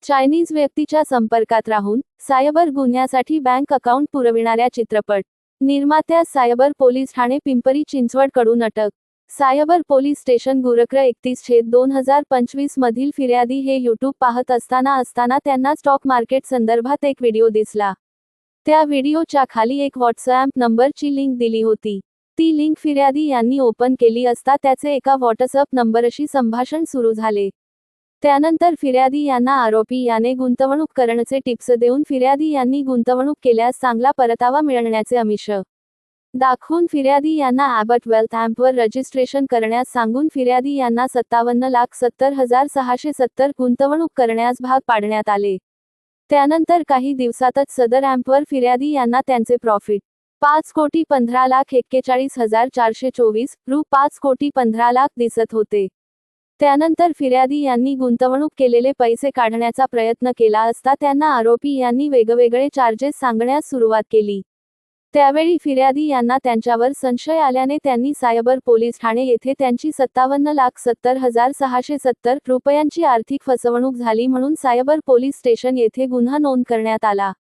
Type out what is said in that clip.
Chinese व्यक्तीच्या संपर्कात राहून सायबर गुन्ह्यासाठी बँक अकाउंट पुरविणाऱ्या चित्रपट निर्मात्यास सायबर पोलीस ठाणे पिंपरी चिंचवड कडून अटक. सायबर पोलीस स्टेशन गुरक्र 31/2025 मधील फिर्यादी हे यूट्यूब पाहत असताना त्यांना स्टॉक मार्केट संदर्भात एक व्हिडिओ दिसला. त्या व्हिडिओच्या खाली एक व्हॉट्सॲप नंबरची लिंक दिली होती. ती लिंक फिर्यादी यांनी ओपन केली असता त्याचे एका व्हॉट्सअप नंबरशी संभाषण सुरू झाले. त्यानंतर फिर्यादी यांना आरोपी याने गुंतवणूक करण्याचे टिप्स देऊन फिर्यादी यांनी गुंतवणूक केल्यास चांगला परतावा मिळण्याचे आमिष दाखवून फिर्यादी यांना ॲबट वेल्थ ॲपवर रजिस्ट्रेशन करण्यास सांगून फिर्यादी यांना 57,70,670 गुंतवणूक करण्यास भाग पाडण्यात आले. त्यानंतर काही दिवसातच सदर ॲपवर फिर्यादी यांना त्यांचे प्रॉफिट ₹5,15,41,424 ₹5,15,00,000 दिसत होते. त्यानंतर फिर्यादी यांनी गुंतवणूक केलेले पैसे काढण्याचा प्रयत्न केला असता त्यांना आरोपी यांनी वेगवेगळे चार्जेस सांगण्यास सुरुवात केली. त्यावेळी फिर्यादी यांना त्यांच्यावर संशय आल्याने त्यांनी सायबर पोलीस ठाणे येथे त्यांची ₹57,70,670 रुपयांची आर्थिक फसवणूक झाली म्हणून सायबर पोलीस स्टेशन येथे गुन्हा नोंद करण्यात आला.